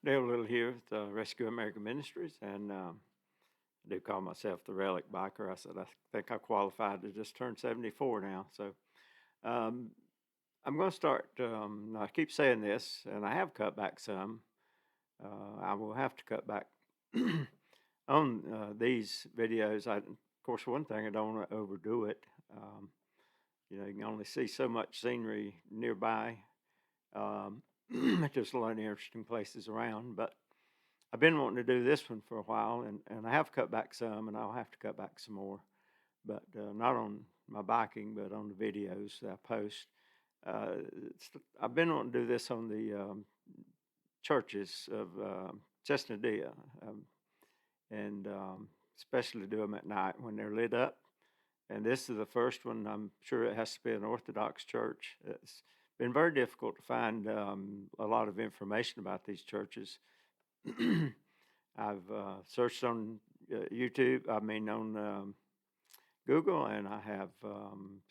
Dale Little here with Rescue America Ministries, and I do call myself the relic biker. I said I think I qualified to just turn 74 now. So um, I'm going to start. I keep saying this, and I have cut back some. I will have to cut back on these videos. Of course, one thing, I don't want to overdo it. You can only see so much scenery nearby. Um, just a lot of interesting places around, but I've been wanting to do this one for a while, and I have cut back some, and I'll have to cut back some more, but not on my biking, but on the videos that I post. Uh, I've been wanting to do this on the churches of Cisnadie, and especially do them at night when they're lit up. And this is the first one. I'm sure it has to be an Orthodox church. It's been very difficult to find a lot of information about these churches. I've searched on YouTube, on Google, and I have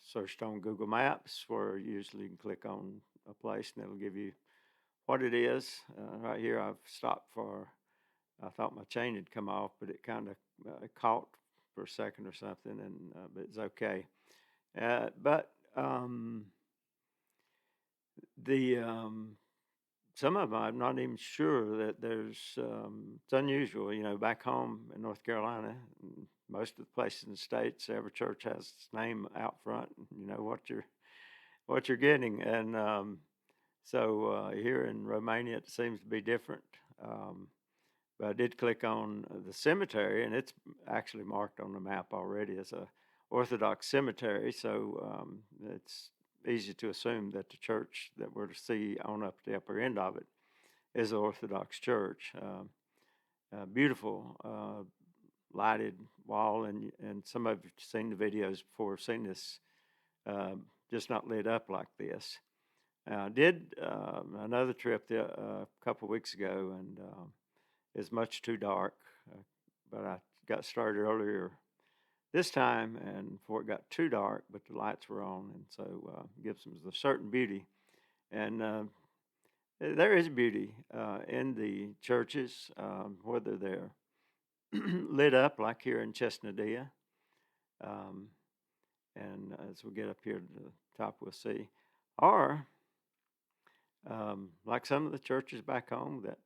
searched on Google Maps, where usually you can click on a place and it'll give you what it is. Right here, I've stopped for, I thought my chain had come off, but it kind of caught for a second or something, and but it's okay. But the some of them I'm not even sure that there's. It's unusual, back home in North Carolina, most of the places in the states, every church has its name out front. You know what you're getting, and so here in Romania it seems to be different. But I did click on the cemetery, and it's actually marked on the map already as a Orthodox cemetery. So it's easy to assume that the church that we're to see on up the upper end of it is the Orthodox church. Beautiful lighted wall, and some of you have seen the videos before, seen this, just not lit up like this. I did another trip a couple of weeks ago, and it's much too dark, but I got started earlier this time, and before it got too dark, but the lights were on, and so it gives them a certain beauty. And there is beauty in the churches, whether they're lit up like here in Cisnadie, um, and as we get up here to the top, we'll see, or like some of the churches back home that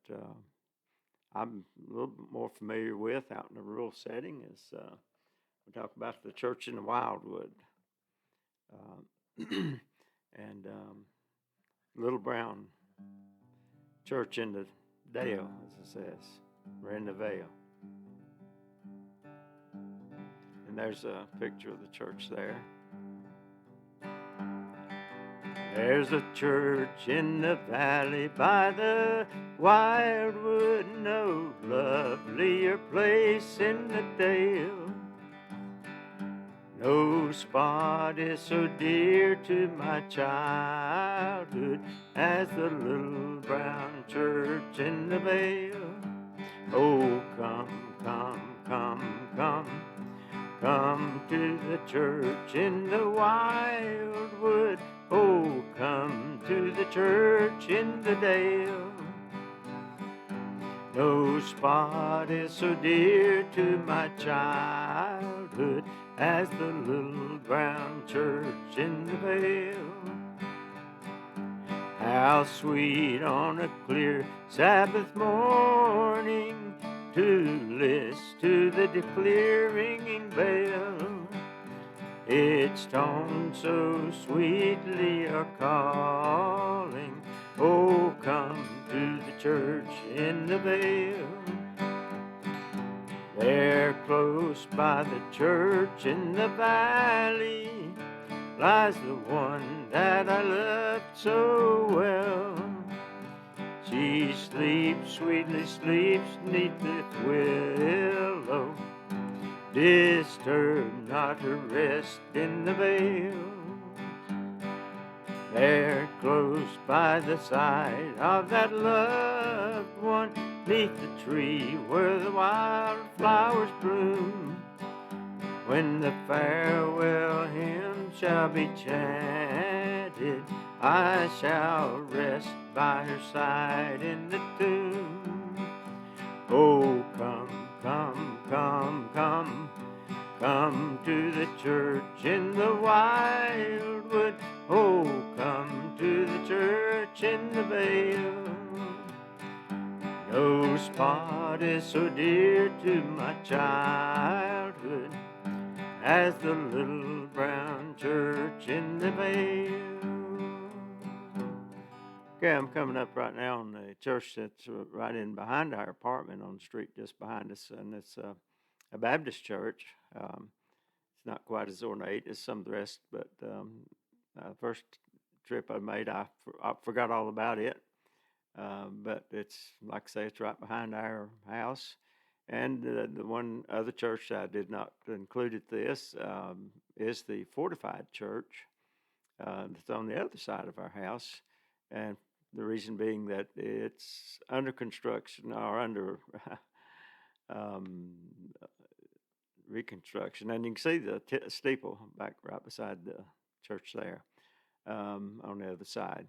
I'm a little bit more familiar with out in a rural setting is we talk about the church in the Wildwood, and Little Brown Church in the Dale, as it says, or in the Vale. And there's a picture of the church there. There's a church in the valley by the wildwood, no lovelier place in the dale. No spot is so dear to my childhood as the little brown church in the vale. Oh, come, come, come, come, come to the church in the wildwood. Oh, come to the church in the dale. No spot is so dear to my childhood as the little brown church in the vale. How sweet on a clear Sabbath morning to listen to the clear ringing bell. Its tones so sweetly are calling, oh, come to the church in the vale. There close by the church in the valley lies the one that I loved so well. She sleeps, sweetly sleeps, neath the willow. Disturb not her rest in the vale. There close by the side of that loved one, neath the tree where the wild flowers bloom, when the farewell hymn shall be chanted, I shall rest by her side in the tomb. Oh, come, come, come, come, come to the church in the wildwood. Oh, come to the church in the vale. No spot is so dear to my childhood as the little brown church in the vale. Okay, I'm coming up right now on the church that's right in behind our apartment on the street just behind us, and it's a Baptist church. It's not quite as ornate as some of the rest, but first trip I made, I forgot all about it. But it's, like I say, it's right behind our house. And the one other church I did not include at this is the fortified church that's on the other side of our house. And the reason being that it's under construction or under um, reconstruction. And you can see the steeple back right beside the church there on the other side.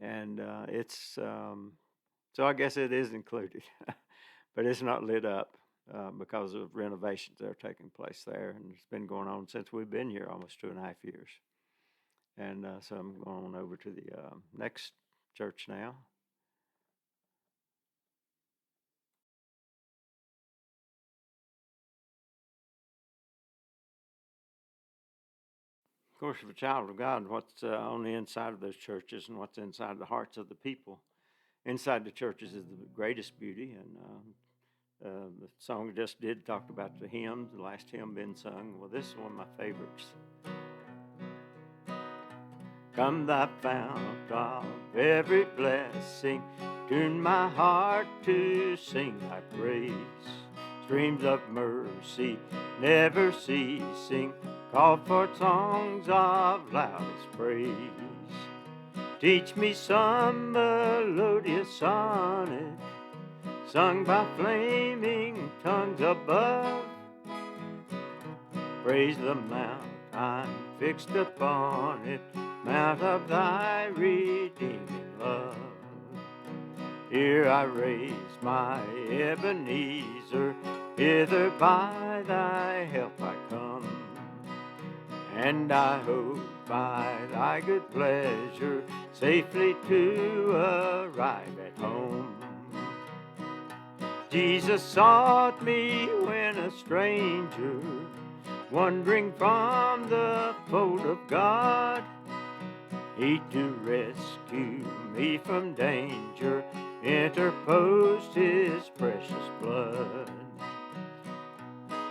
And it's so I guess it is included, but it's not lit up because of renovations that are taking place there, and it's been going on since we've been here almost 2.5 years. And so I'm going on over to the next church now. Of course, for a child of God, what's on the inside of those churches and what's inside the hearts of the people, inside the churches is the greatest beauty. And the song just did talk about the hymns, the last hymn being sung. Well, this is one of my favorites. Come thy fount of every blessing, tune my heart to sing thy praise. Streams of mercy never ceasing, call forth songs of loudest praise. Teach me some melodious sonnet, sung by flaming tongues above. Praise the mount I'm fixed upon it, mount of thy redeeming love. Here I raise my Ebenezer, hither by thy help I come. And I hope by thy good pleasure safely to arrive at home. Jesus sought me when a stranger, wandering from the fold of God. He to rescue me from danger interposed his precious blood.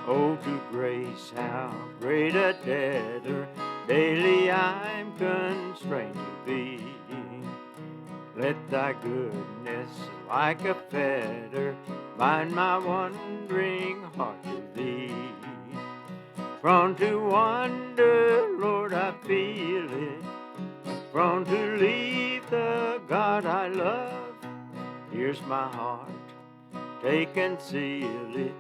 Oh, to grace how great a debtor daily I'm constrained to be. Let thy goodness like a fetter bind my wandering heart to thee. Prone to wander, Lord, I feel it, prone to leave the God I love. Here's my heart, take and seal it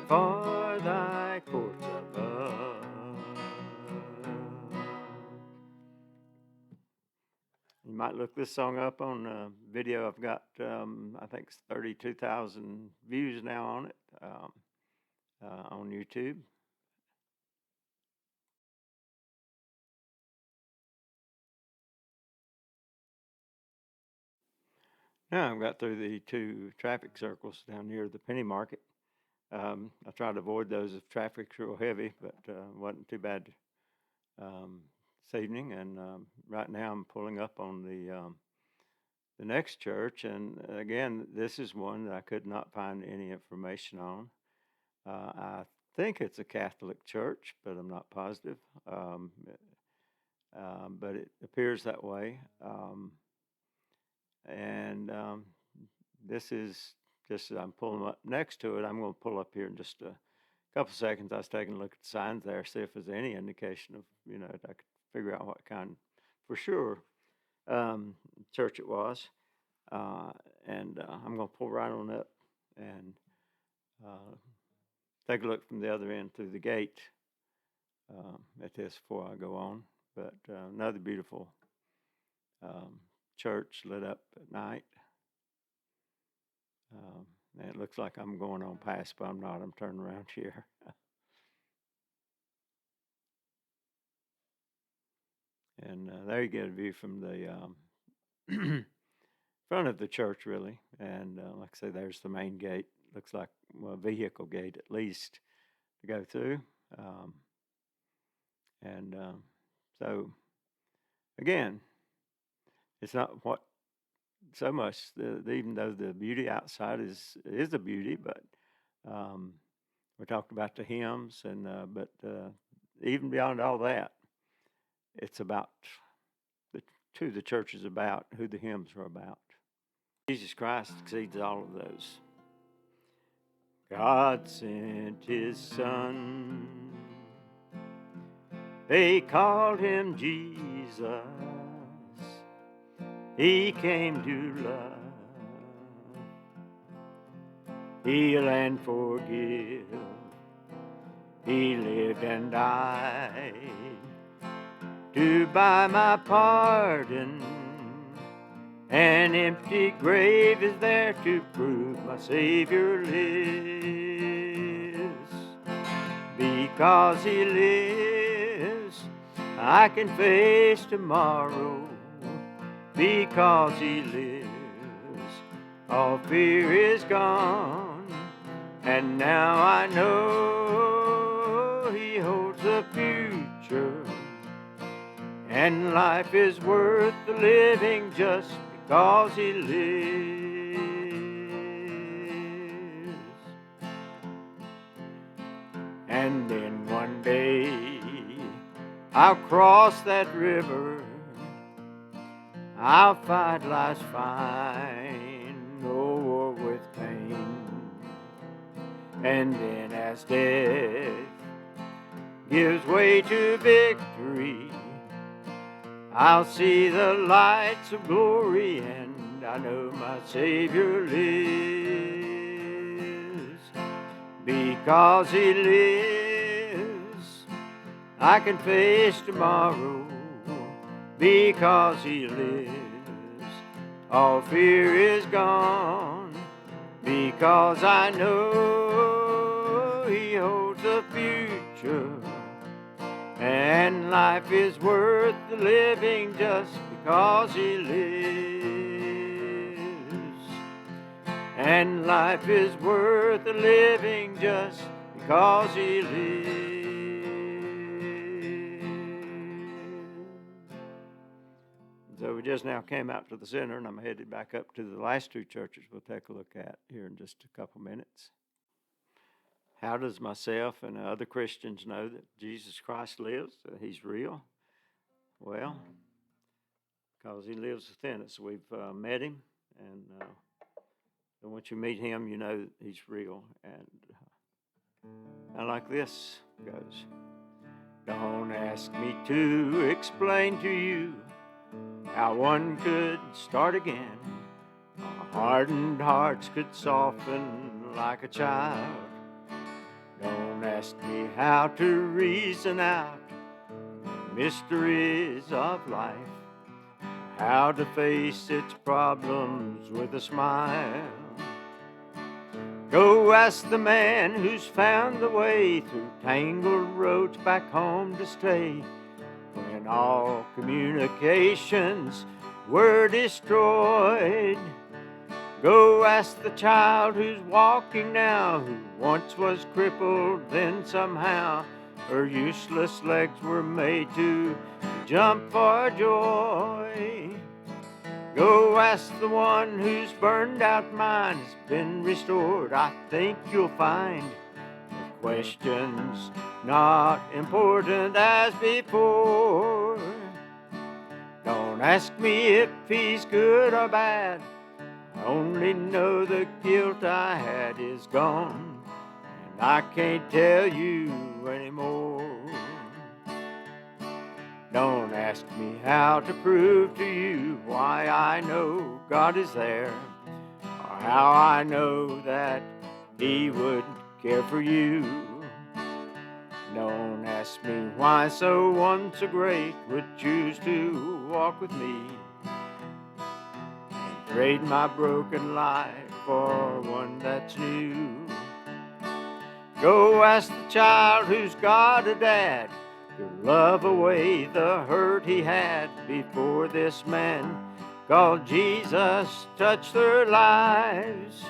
for thy courts above. You might look this song up on video. I've got, I think, 32,000 views now on it on YouTube. Now I've got through the 2 traffic circles down near the penny market. I try to avoid those if traffic's real heavy, but wasn't too bad this evening. And right now I'm pulling up on the next church, and again, this is one that I could not find any information on. I think it's a Catholic church, but I'm not positive. But it appears that way. And this is just as I'm pulling up next to it. I'm going to pull up here in just a couple seconds. I was taking a look at the signs there, see if there's any indication of, I could figure out what kind, for sure, church it was. And I'm going to pull right on up and take a look from the other end through the gate at this before I go on. But another beautiful church lit up at night. And it looks like I'm going on past, but I'm not. I'm turning around here. And there you get a view from the front of the church, really. And like I say, there's the main gate. Looks like a vehicle gate, at least, to go through. And so, again, it's not what so much, even though the beauty outside is a beauty, but we talked about the hymns, and but even beyond all that, it's about who the church is about, who the hymns are about. Jesus Christ exceeds all of those. God sent his Son. They called him Jesus. He came to love, heal and forgive. He lived and died to buy my pardon. An empty grave is there to prove my Savior lives. Because he lives, I can face tomorrow. Because he lives, all fear is gone. And now I know he holds the future. And life is worth the living just because he lives. And then one day I'll cross that river. I'll fight life's fight, no war with pain. And then as death gives way to victory, I'll see the lights of glory, and I know my Savior lives. Because he lives, I can face tomorrow. Because he lives, all fear is gone. Because I know he holds the future. And life is worth the living just because he lives. And life is worth the living just because he lives. So we just now came out to the center, and I'm headed back up to the last two churches we'll take a look at here in just a couple minutes. How does myself and other Christians know that Jesus Christ lives, that he's real? Well, because he lives within us. We've met him, and once you meet him, you know that he's real. And like this goes. Don't ask me to explain to you how one could start again. Hardened hearts could soften like a child. Don't ask me how to reason out mysteries of life, how to face its problems with a smile. Go ask the man who's found the way through tangled roads back home to stay, when all communications were destroyed. Go ask the child who's walking now, who once was crippled, then somehow her useless legs were made to jump for joy. Go ask the one whose burned out mind has been restored. I think you'll find the questions not important as before. Don't ask me if he's good or bad. I only know the guilt I had is gone, and I can't tell you anymore. Don't ask me how to prove to you why I know God is there, or how I know that he would care for you. Don't ask me why so one so great would choose to walk with me, trade my broken life for one that's new. Go ask the child who's got a dad to love away the hurt he had before this man called Jesus touched their lives.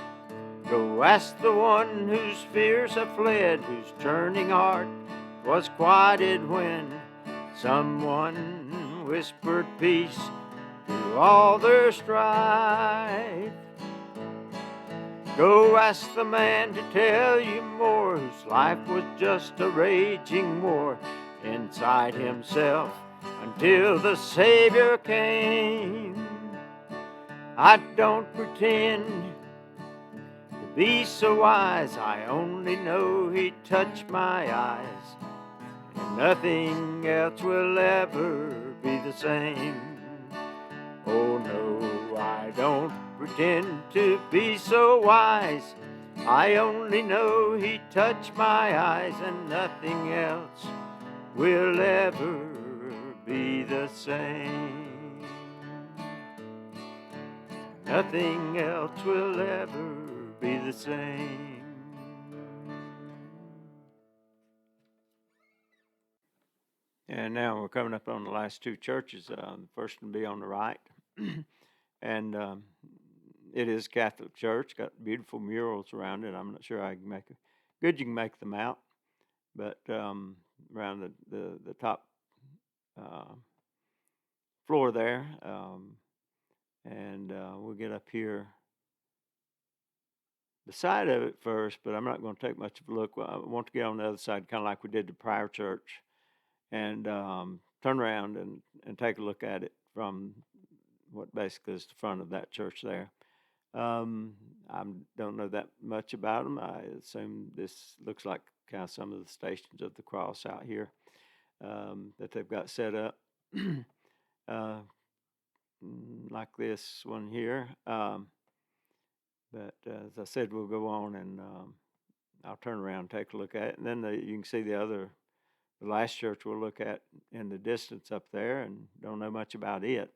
Go ask the one whose fears have fled, whose churning heart was quieted when someone whispered peace through all their strife. Go ask the man to tell you more, whose life was just a raging war inside himself until the Savior came. I don't pretend to be so wise, I only know he touched my eyes, and nothing else will ever be the same. Oh no, I don't pretend to be so wise, I only know he touched my eyes, and nothing else will ever be the same. Nothing else will ever be the same. And now we're coming up on the last two churches. The first one will be on the right. And it is a Catholic church, got beautiful murals around it. I'm not sure I can make it. Good you can make them out, but around the top floor there. And we'll get up here the side of it first, but I'm not going to take much of a look. I want to get on the other side, kind of like we did the prior church, and turn around and take a look at it from what basically is the front of that church there. I don't know that much about them. I assume this looks like kind of some of the Stations of the Cross out here that they've got set up, like this one here. But as I said, we'll go on and I'll turn around and take a look at it. And then you can see the last church we'll look at in the distance up there, and don't know much about it.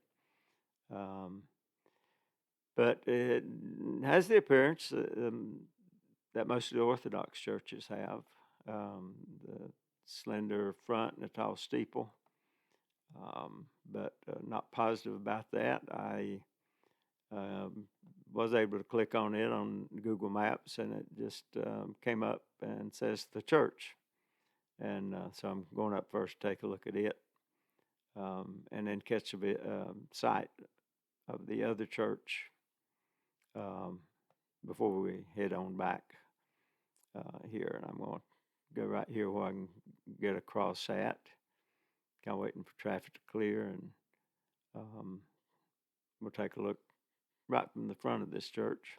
But it has the appearance that most of the Orthodox churches have. The slender front and a tall steeple. But not positive about that. I was able to click on it on Google Maps, and it just came up and says the church. And so I'm going up first to take a look at it, and then catch a sight of the other church before we head on back here. And I'm going to go right here where I can get across at. Kind of waiting for traffic to clear, and we'll take a look right from the front of this church.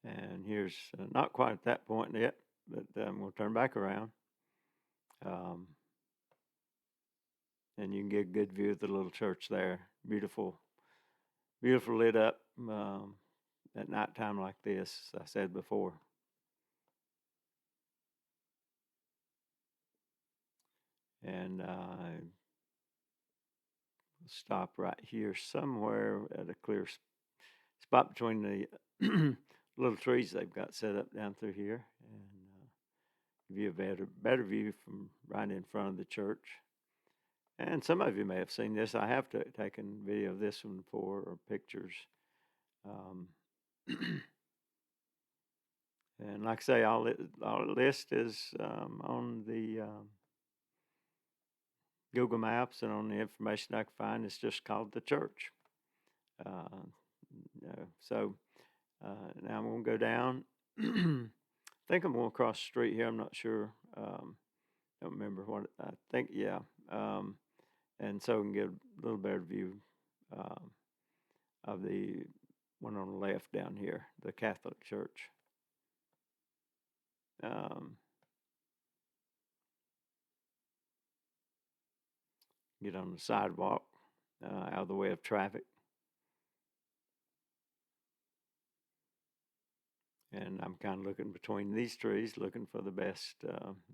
And here's not quite at that point yet, but we'll turn back around. And you can get a good view of the little church there. Beautiful, beautiful lit up at nighttime like this, as I said before. And stop right here somewhere at a clear spot between the little trees they've got set up down through here, and give you a better view from right in front of the church. And some of you may have seen this. I have taken video of this one before, or pictures. And like I say, all the list is on the Google Maps, and on the information I can find, it's just called the church. So now I'm going to go down. I think I'm going to cross the street here. I'm not sure. Don't remember what I think. Yeah. And so we can get a little better view of the one on the left down here, the Catholic Church. Get on the sidewalk out of the way of traffic. And I'm kind of looking between these trees, looking for the best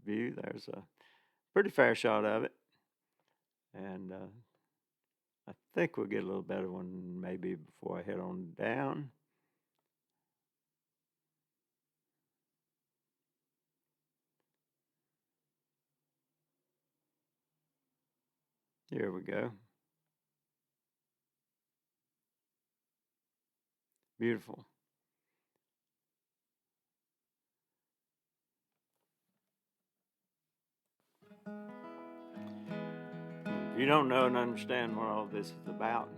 view. There's a pretty fair shot of it. And I think we'll get a little better one maybe before I head on down. Here we go. Beautiful. If you don't know and understand what all this is about,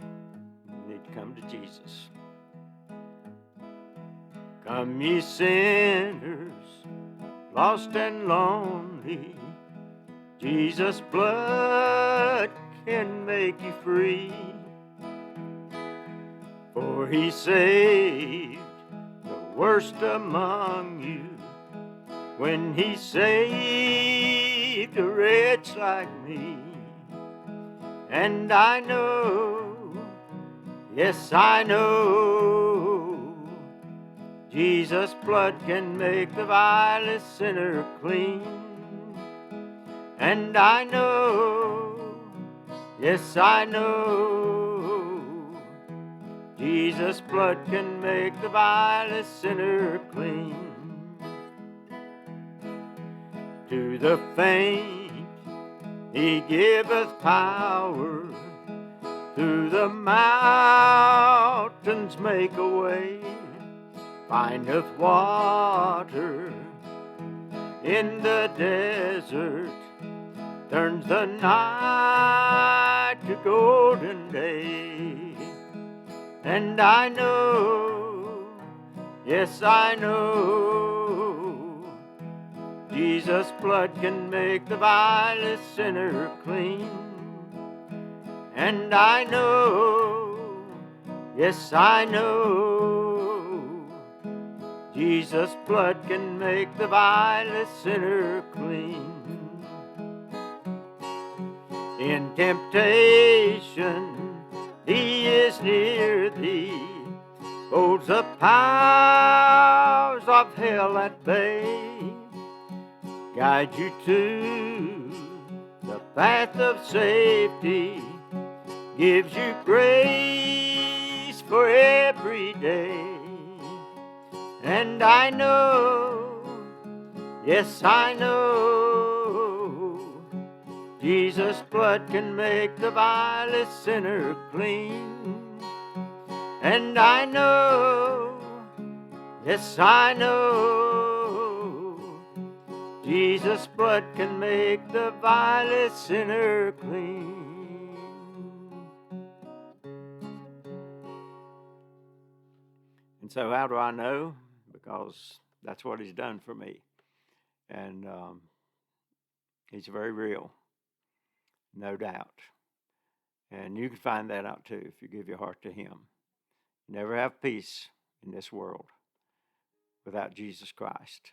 you need to come to Jesus. Come, ye sinners, lost and lonely. Jesus' blood can make you free. For he saved the worst among you when he saved a wretch like me. And I know, yes, I know, Jesus' blood can make the vilest sinner clean. And I know, yes, I know, Jesus' blood can make the vilest sinner clean. To the faint he giveth power, through the mountains make a way, findeth water in the desert, turns the night to golden day. And I know, yes, I know, Jesus' blood can make the vilest sinner clean. And I know, yes, I know, Jesus' blood can make the vilest sinner clean. In temptation, he is near thee, holds the powers of hell at bay, guides you to the path of safety, gives you grace for every day. And I know, yes, I know, Jesus' blood can make the vilest sinner clean. And I know, yes, I know, Jesus' blood can make the vilest sinner clean. And so how do I know? Because that's what he's done for me. And he's very real, no doubt. And you can find that out too if you give your heart to him. You never have peace in this world without Jesus Christ.